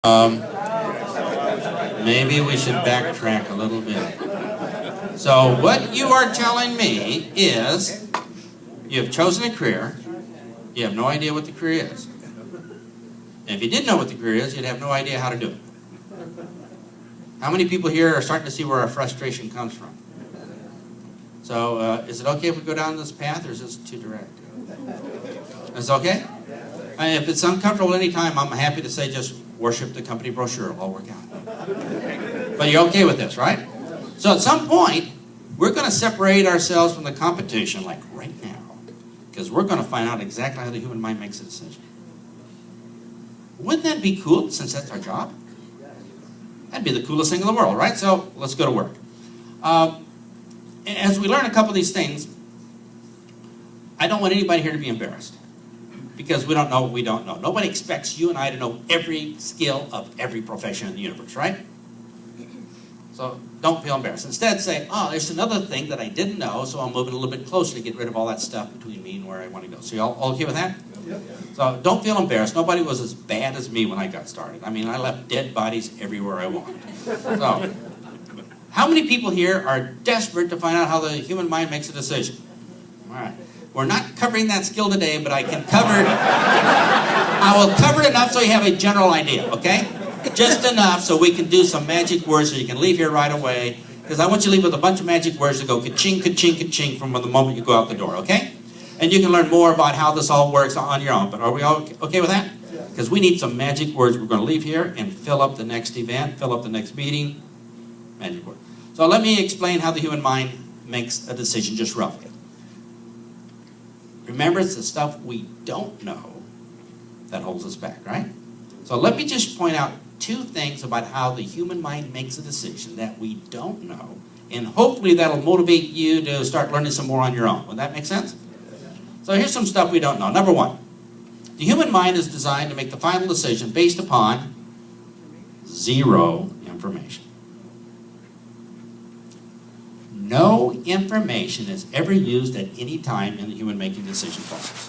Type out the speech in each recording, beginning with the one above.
Um, Maybe we should backtrack a little bit. So what you are telling me is you have chosen a career, you have no idea what the career is. And if you did know what the career is, you'd have no idea how to do it. How many people here are starting to see where our frustration comes from? So is it okay if we go down this path, or is this too direct? Is it okay? If it's uncomfortable any time, I'm happy to say just worship the company brochure. It'll all work out. But you're okay with this, right? So at some point, we're going to separate ourselves from the competition, like right now, because we're going to find out exactly how the human mind makes a decision. Wouldn't that be cool, since that's our job? That'd be the coolest thing in the world, right? So let's go to work. As we learn a couple of these things, I don't want anybody here to be embarrassed, because we don't know what we don't know. Nobody expects you and I to know every skill of every profession in the universe, right? So don't feel embarrassed. Instead say, oh, there's another thing that I didn't know, so I'm moving a little bit closer to get rid of all that stuff between me and where I want to go. So you all okay with that? Yep. So don't feel embarrassed. Nobody was as bad as me when I got started. I mean, I left dead bodies everywhere I walked. So, how many people here are desperate to find out how the human mind makes a decision? All right. We're not covering that skill today, but I will cover it enough so you have a general idea, okay? Just enough so we can do some magic words so you can leave here right away, because I want you to leave with a bunch of magic words that go ka-ching, ka-ching, ka-ching from the moment you go out the door, okay? And you can learn more about how this all works on your own, but are we all okay with that? Because we need some magic words. We're going to leave here and fill up the next event, fill up the next meeting, magic word. So let me explain how the human mind makes a decision just roughly. Remember, it's the stuff we don't know that holds us back, right? So let me just point out two things about how the human mind makes a decision that we don't know, and hopefully that'll motivate you to start learning some more on your own. Would that make sense? So here's some stuff we don't know. Number one, the human mind is designed to make the final decision based upon zero information. No information is ever used at any time in the human making decision process.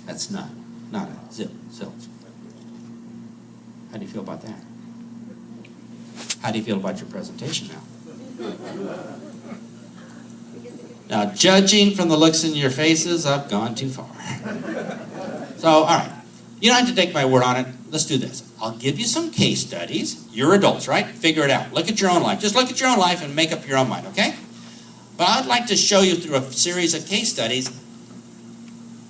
That's not a zilch. How do you feel about that? How do you feel about your presentation now? Now, judging from the looks in your faces, I've gone too far. So, all right. You don't have to take my word on it. Let's do this. I'll give you some case studies. You're adults, right? Figure it out. Look at your own life. Just look at your own life and make up your own mind, okay? But I'd like to show you through a series of case studies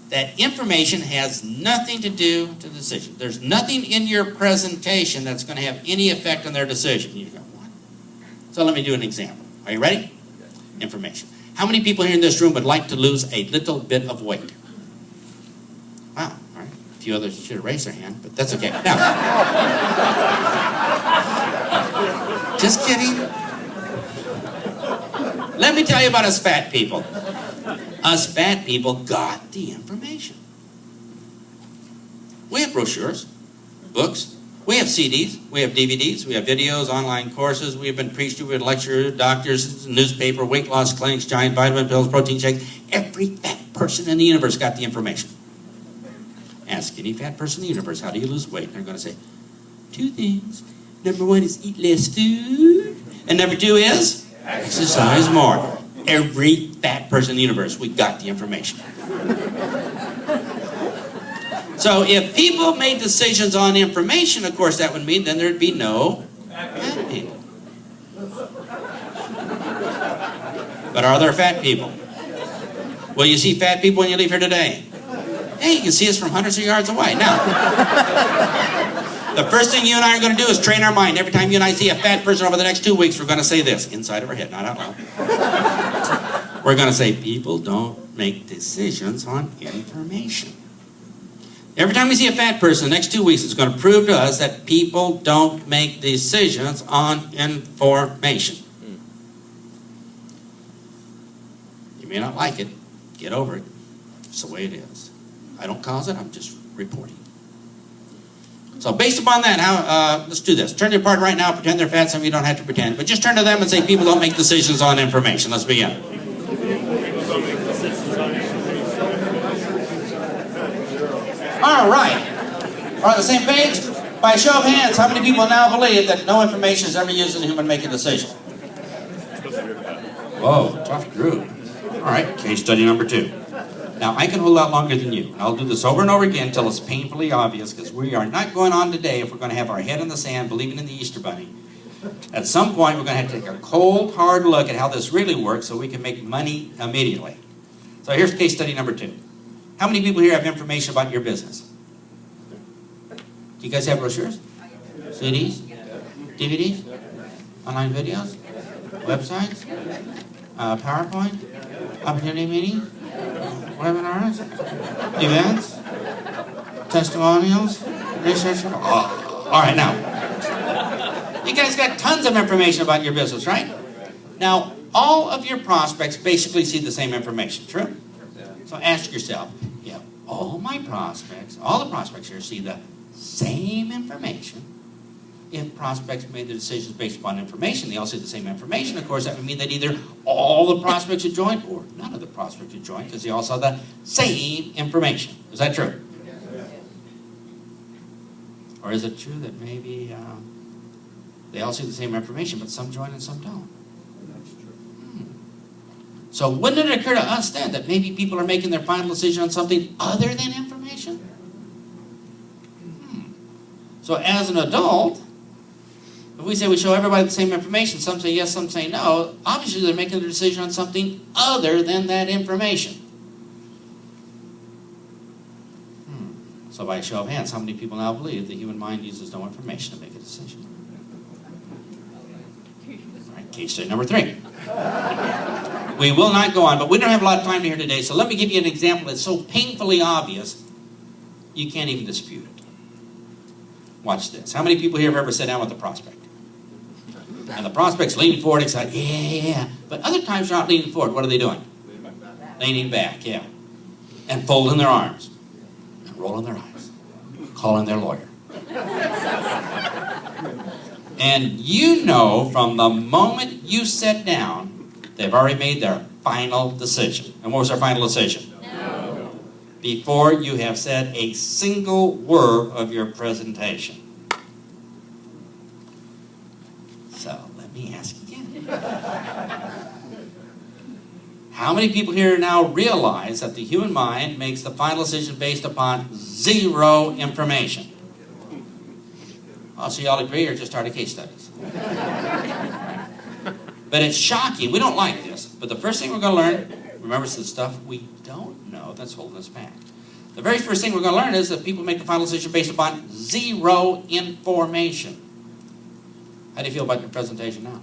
that information has nothing to do with the decision. There's nothing in your presentation that's going to have any effect on their decision. You go, what? So let me do an example. Are you ready? Information. How many people here in this room would like to lose a little bit of weight? Wow, all right. A few others should have raised their hand, but that's okay. Now, just kidding. Let me tell you about us fat people. Us fat people got the information. We have brochures, books, we have CDs, we have DVDs, we have videos, online courses, we have been preached to, we have lecturers, doctors, newspaper, weight loss clinics, giant vitamin pills, protein shakes. Every fat person in the universe got the information. Ask any fat person in the universe, how do you lose weight? And they're going to say, two things. Number one is eat less food. And number two is exercise more. Every fat person in the universe, we got the information. So if people made decisions on information, of course, that would mean then there'd be no fat people. But are there fat people? Will you see fat people when you leave here today? Hey, you can see us from hundreds of yards away. Now, the first thing you and I are going to do is train our mind. Every time you and I see a fat person over the next 2 weeks, we're going to say this, inside of our head, not out loud. We're going to say, people don't make decisions on information. Every time we see a fat person, the next 2 weeks, it's going to prove to us that people don't make decisions on information. You may not like it. Get over it. It's the way it is. I don't cause it. I'm just reporting. So based upon that, let's do this. Turn to your partner right now, pretend they're fat. Some of you don't have to pretend. But just turn to them and say, people don't make decisions on information. Let's begin. All right. We're on the same page? By a show of hands, how many people now believe that no information is ever used in a human making a decision? Whoa, tough group. All right, case study number 2. Now, I can hold out longer than you. I'll do this over and over again until it's painfully obvious, because we are not going on today if we're going to have our head in the sand believing in the Easter Bunny. At some point, we're going to have to take a cold, hard look at how this really works so we can make money immediately. So here's case study number 2. How many people here have information about your business? Do you guys have brochures? CDs? DVDs? Online videos? Websites? PowerPoint? Opportunity meetings? Webinars? Events? Testimonials? Research? Oh. All right, now. You guys got tons of information about your business, right? Now, all of your prospects basically see the same information, true? So ask yourself, yeah, all the prospects here see the same information. If prospects made their decisions based upon information, they all see the same information. Of course, that would mean that either all the prospects would join or none of the prospects would join because they all saw the same information. Is that true? Or is it true that maybe they all see the same information, but some join and some don't? So wouldn't it occur to us then that maybe people are making their final decision on something other than information? So as an adult, if we say we show everybody the same information, some say yes, some say no, obviously they're making their decision on something other than that information. So by a show of hands, how many people now believe the human mind uses no information to make a decision? All right, case study number 3. We will not go on, but we don't have a lot of time here today, so let me give you an example that's so painfully obvious, you can't even dispute it. Watch this. How many people here have ever sat down with a prospect? And the prospect's leaning forward, excited, yeah. But other times they're not leaning forward. What are they doing? Leaning back, yeah. And folding their arms. And rolling their eyes. Calling their lawyer. And you know from the moment you sit down, they've already made their final decision. And what was their final decision? No. Before you have said a single word of your presentation. So, let me ask again. How many people here now realize that the human mind makes the final decision based upon zero information? Oh, so you all agree or just started case studies? But it's shocking. We don't like this. But the first thing we're going to learn, remember, it's the stuff we don't know that's holding us back. The very first thing we're going to learn is that people make the final decision based upon zero information. How do you feel about your presentation now?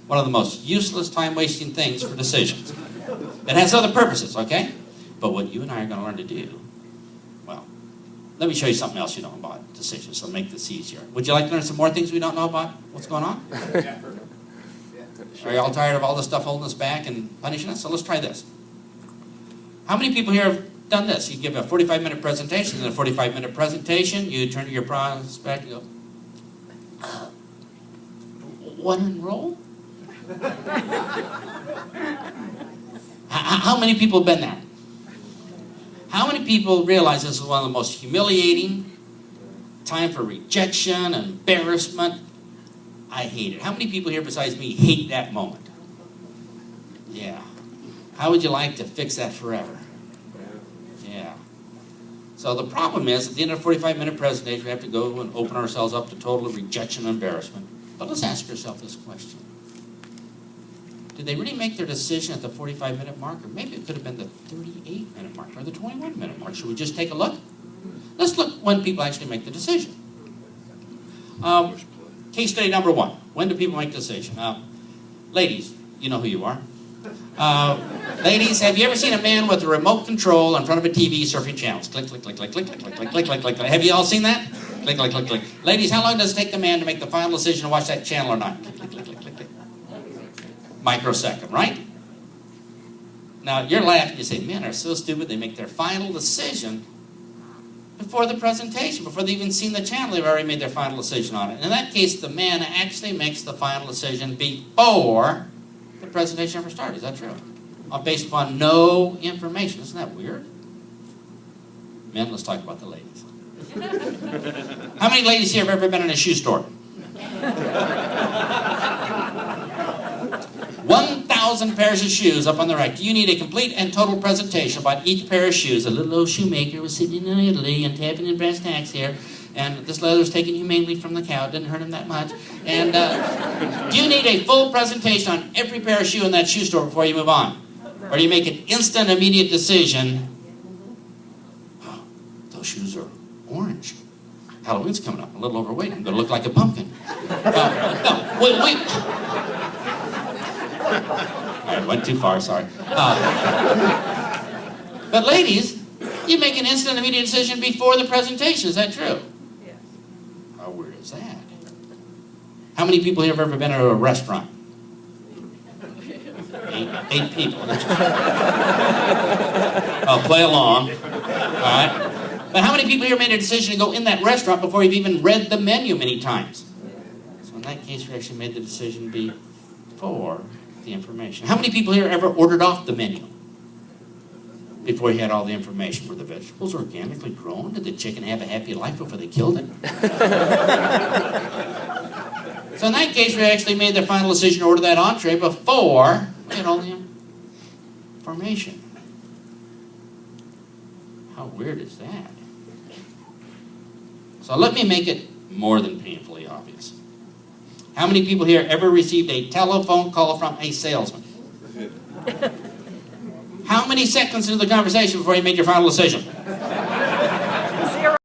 One of the most useless, time-wasting things for decisions. It has other purposes, okay? But what you and I are going to learn to do, well, let me show you something else you know about decisions, so make this easier. Would you like to learn some more things we don't know about what's going on? Are you all tired of all this stuff holding us back and punishing us? So let's try this. How many people here have done this? You give a 45-minute presentation. In a 45-minute presentation, you turn to your prospect and go, want to enroll? How many people have been there? How many people realize this is one of the most humiliating time for rejection, embarrassment? I hate it. How many people here besides me hate that moment? Yeah. How would you like to fix that forever? Yeah. So the problem is, at the end of a 45-minute presentation, we have to go and open ourselves up to total rejection and embarrassment. But let's ask yourself this question. Did they really make their decision at the 45-minute mark? Or maybe it could have been the 38-minute mark or the 21-minute mark. Should we just take a look? Let's look when people actually make the decision. Case study number 1. When do people make the decision? Ladies, you know who you are. Ladies, have you ever seen a man with a remote control in front of a TV surfing channels? Click, click, click, click, click, click, click, click, click, click, click, click. Have you all seen that? Click, click, click, click. Ladies, how long does it take the man to make the final decision to watch that channel or not? Click, click, click, click, click, click. Microsecond, right? Now, you're laughing. You say, men are so stupid. They make their final decision before the presentation, before they've even seen the channel. They've already made their final decision on it. In that case, the man actually makes the final decision before the presentation ever started. Is that true? Based upon no information. Isn't that weird? Men, let's talk about the ladies. How many ladies here have ever been in a shoe store? 1,000 pairs of shoes up on the rack. You need a complete and total presentation about each pair of shoes. A little old shoemaker was sitting in Italy and tapping in brass tacks here, and this leather was taken humanely from the cow. It didn't hurt him that much. And you need a full presentation on every pair of shoe in that shoe store before you move on. Or do you make an instant, immediate decision? Oh, those shoes are orange. Halloween's coming up. I'm a little overweight. I'm going to look like a pumpkin. No, wait. I went too far, sorry. But ladies, you make an instant, immediate decision before the presentation. Is that true? Yes. How weird is that? How many people here have ever been to a restaurant? 8 people. Oh, play along. All right. But how many people here made a decision to go in that restaurant before you've even read the menu many times? So in that case, we actually made the decision before the information. How many people here ever ordered off the menu before you had all the information? Were the vegetables organically grown? Did the chicken have a happy life before they killed it? So in that case, we actually made the final decision to order that entree before we had all the information. How weird is that? So let me make it more than painfully obvious. How many people here ever received a telephone call from a salesman? How many seconds into the conversation before you made your final decision?